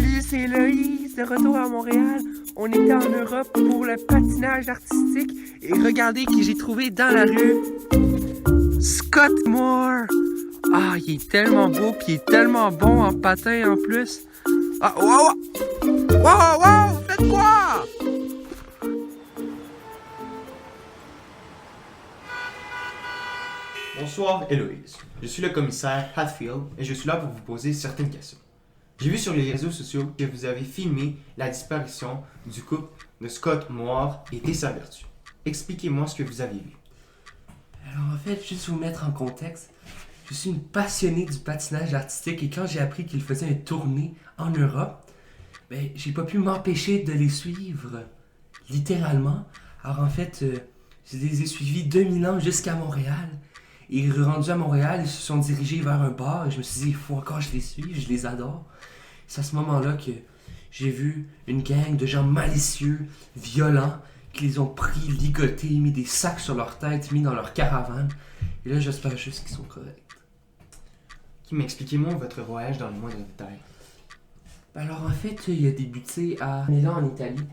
Salut, c'est Loïs, de retour à Montréal. On était en Europe pour le patinage artistique et regardez qui j'ai trouvé dans la rue. Scott Moore. Ah, il est tellement beau puis il est tellement bon en patin en plus. Ah, wow! Wow, wow! Faites quoi? Bonsoir Héloïse, je suis le commissaire Hatfield et je suis là pour vous poser certaines questions. J'ai vu sur les réseaux sociaux que vous avez filmé la disparition du couple de Scott Moore et Tessa Virtue. Expliquez-moi ce que vous avez vu. Alors en fait, juste vous mettre en contexte, je suis une passionnée du patinage artistique et quand j'ai appris qu'ils faisaient une tournée en Europe, j'ai pas pu m'empêcher de les suivre, littéralement. Alors en fait, je les ai suivis 2000 ans jusqu'à Montréal. Et rendus à Montréal, ils se sont dirigés vers un bar et je me suis dit, il faut encore que je les suive, je les adore. C'est à ce moment-là que j'ai vu une gang de gens malicieux, violents, qui les ont pris, ligotés, mis des sacs sur leur tête, mis dans leur caravane. Et là, j'espère juste qu'ils sont corrects. Expliquez-moi votre voyage dans le moindre détail. Alors en fait, il a débuté à Milan en Italie.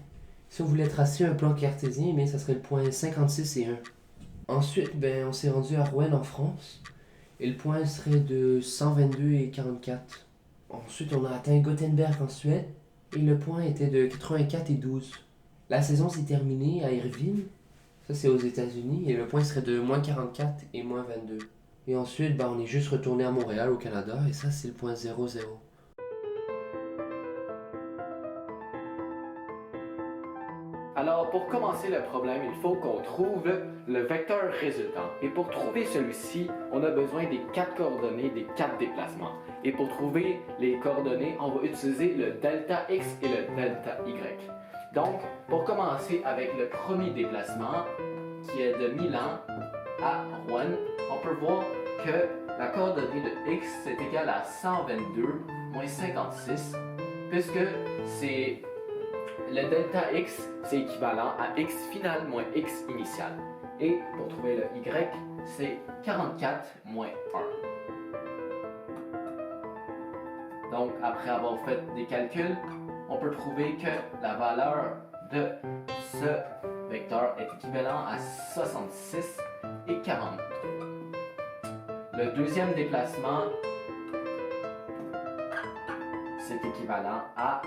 Si on voulait tracer un plan cartésien, ça serait le point 56 et 1. Ensuite, on s'est rendu à Rouen en France. Et le point serait de 122 et 44. Ensuite, on a atteint Gothenburg en Suède. Et le point était de 84 et 12. La saison s'est terminée à Irvine. Ça, c'est aux États-Unis. Et le point serait de moins 44 et moins 22. Et ensuite, on est juste retourné à Montréal, au Canada. Et ça, c'est le point 00. Alors, pour commencer le problème, il faut qu'on trouve le vecteur résultant. Et pour trouver celui-ci, on a besoin des 4 coordonnées des 4 déplacements. Et pour trouver les coordonnées, on va utiliser le delta x et le delta y. Donc, pour commencer avec le premier déplacement, qui est de Milan à Rouen, on peut voir que la coordonnée de x est égale à 122 moins 56, puisque c'est le delta x, c'est équivalent à x final moins x initial. Et pour trouver le y, c'est 44 moins 1. Donc, après avoir fait des calculs, on peut trouver que la valeur de ce vecteur est équivalent à 66 et 43. Le deuxième déplacement, c'est équivalent à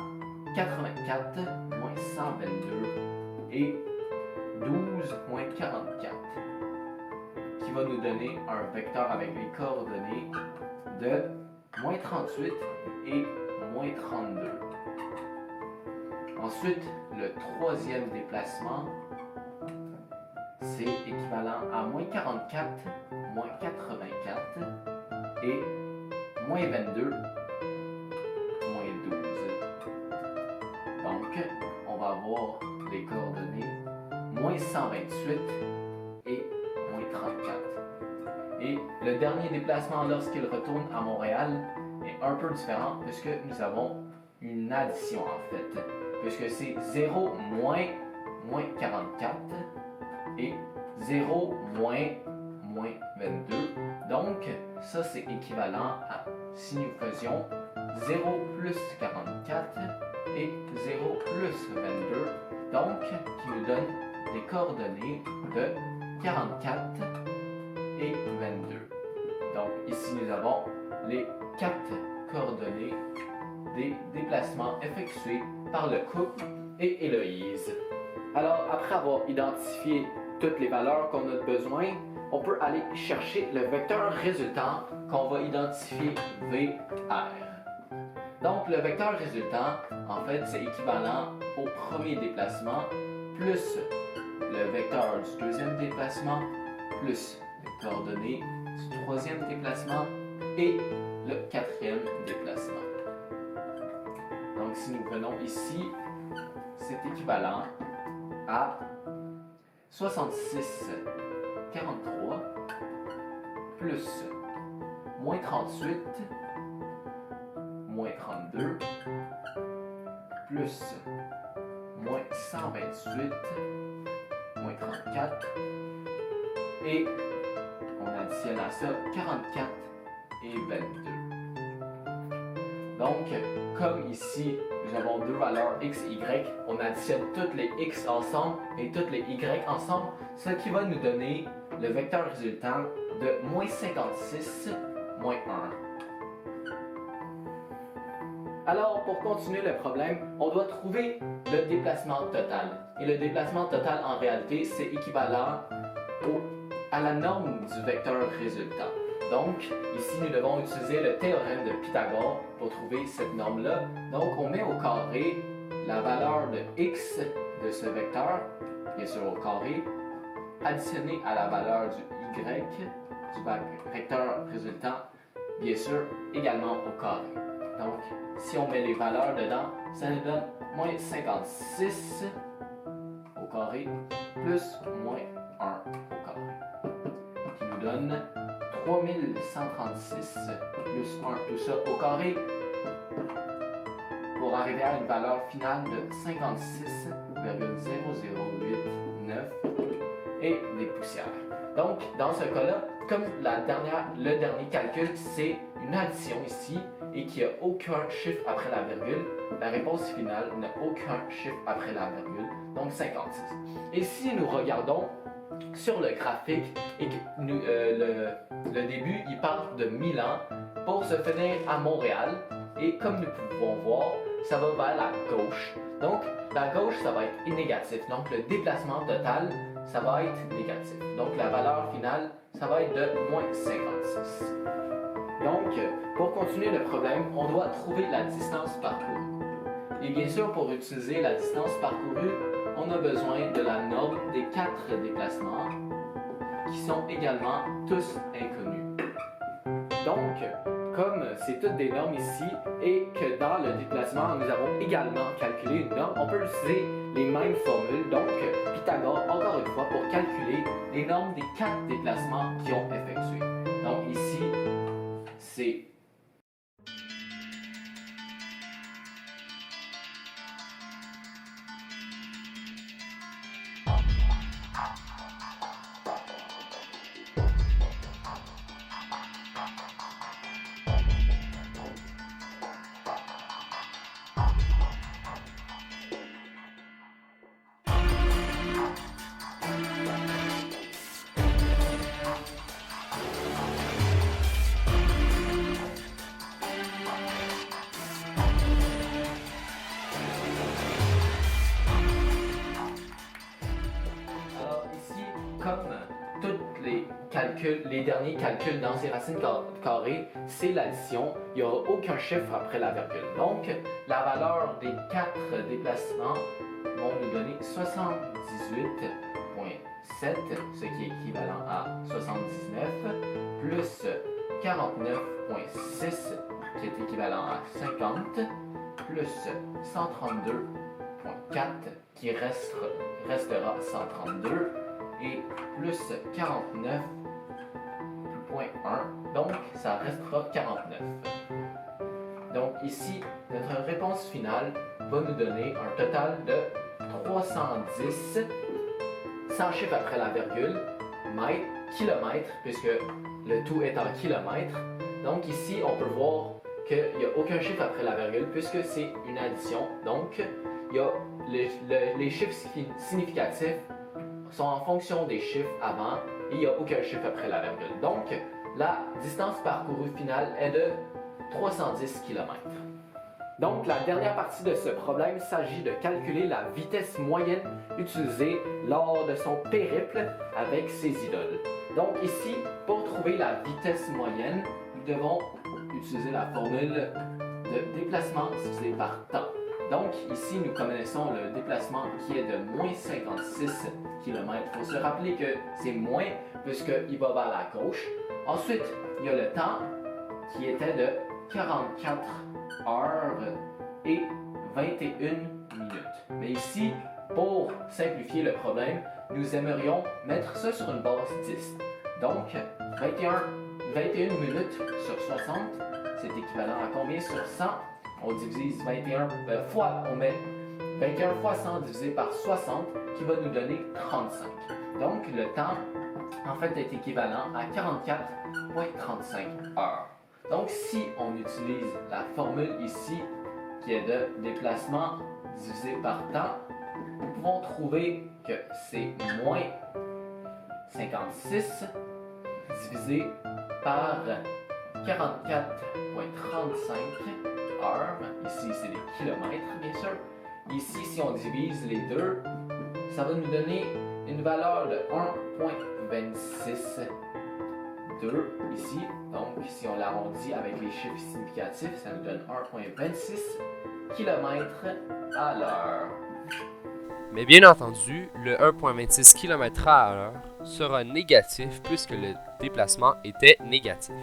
84 moins 122 et 12 moins 44, qui va nous donner un vecteur avec les coordonnées de moins 38 et moins 32. Ensuite, le troisième déplacement, c'est équivalent à moins 44, moins 84 et moins 22, moins 12. Donc, on va avoir les coordonnées moins 128 et moins 34. Et le dernier déplacement lorsqu'il retourne à Montréal est un peu différent puisque nous avons une addition en fait. Puisque c'est 0 moins 44 et 0 moins 22. Donc, ça c'est équivalent à si nous faisions 0 plus 44 et 0 plus 22, donc qui nous donne des coordonnées de 44 et 22. Donc ici nous avons les 4 coordonnées des déplacements effectués par le couple et Héloïse. Alors après avoir identifié toutes les valeurs qu'on a besoin, on peut aller chercher le vecteur résultant qu'on va identifier VR. Donc, le vecteur résultant, en fait, c'est équivalent au premier déplacement plus le vecteur du deuxième déplacement plus les coordonnées du troisième déplacement et le quatrième déplacement. Donc, si nous prenons ici, c'est équivalent à 66, 43 plus moins 38 moins 32, plus moins 128, moins 34, et on additionne à ça 44 et 22. Donc, comme ici, nous avons deux valeurs x et y, on additionne toutes les x ensemble et toutes les y ensemble, ce qui va nous donner le vecteur résultant de moins 56, moins 1. Alors, pour continuer le problème, on doit trouver le déplacement total. Et le déplacement total, en réalité, c'est équivalent à la norme du vecteur résultant. Donc, ici, nous devons utiliser le théorème de Pythagore pour trouver cette norme-là. Donc, on met au carré la valeur de x de ce vecteur, bien sûr au carré, additionné à la valeur du y, du vecteur résultant, bien sûr également au carré. Donc, si on met les valeurs dedans, ça nous donne moins 56 au carré plus moins 1 au carré, qui nous donne 3136 plus 1, tout ça au carré, pour arriver à une valeur finale de 56,0089 et des poussières. Donc, dans ce cas-là, comme le dernier calcul, c'est une addition ici et qu'il n'y a aucun chiffre après la virgule, la réponse finale n'a aucun chiffre après la virgule, donc 56. Et si nous regardons sur le graphique et que le début, il part de Milan pour se finir à Montréal, et comme nous pouvons voir, ça va vers la gauche. Donc, la gauche, ça va être négatif. Donc, le déplacement total, ça va être négatif. Donc, la valeur finale, ça va être de moins 56. Donc, pour continuer le problème, on doit trouver la distance parcourue. Et bien sûr, pour utiliser la distance parcourue, on a besoin de la norme des 4 déplacements, qui sont également tous inconnus. Donc, comme c'est toutes des normes ici, et que dans le déplacement, nous avons également calculé une norme, on peut utiliser les mêmes formules. Donc, Pythagore, encore une fois, pour calculer les normes des 4 déplacements qui ont effectués. Donc ici, c'est comme tous les derniers calculs dans ces racines carrées, c'est l'addition. Il n'y aura aucun chiffre après la virgule. Donc, la valeur des 4 déplacements vont nous donner 78,7, ce qui est équivalent à 79, plus 49,6, qui est équivalent à 50, plus 132,4, qui restera 132, et plus 49,1, donc ça restera 49. Donc ici, notre réponse finale va nous donner un total de 310, sans chiffre après la virgule, kilomètres, puisque le tout est en kilomètres. Donc ici, on peut voir qu'il n'y a aucun chiffre après la virgule, puisque c'est une addition. Donc, il y a les chiffres significatifs sont en fonction des chiffres avant et il n'y a aucun chiffre après la virgule. Donc, la distance parcourue finale est de 310 km. Donc, la dernière partie de ce problème s'agit de calculer la vitesse moyenne utilisée lors de son périple avec ses idoles. Donc ici, pour trouver la vitesse moyenne, nous devons utiliser la formule de déplacement divisé par temps. Donc ici, nous connaissons le déplacement qui est de moins 56 km. Il faut se rappeler que c'est moins puisqu'il va vers la gauche. Ensuite, il y a le temps qui était de 44 heures et 21 minutes. Mais ici, pour simplifier le problème, nous aimerions mettre ça sur une base 10. Donc, 21 minutes sur 60, c'est équivalent à combien sur 100? On divise 21 fois, on met 21 fois 100 divisé par 60 qui va nous donner 35. Donc le temps en fait est équivalent à 44,35 heures. Donc si on utilise la formule ici qui est de déplacement divisé par temps, nous pouvons trouver que c'est moins 56 divisé par 44,35 heures. Ici, c'est les kilomètres, bien sûr. Ici, si on divise les deux, ça va nous donner une valeur de 1,26 ici. Donc, si on l'arrondit avec les chiffres significatifs, ça nous donne 1,26 km à l'heure. Mais bien entendu, le 1,26 km/h sera négatif puisque le déplacement était négatif.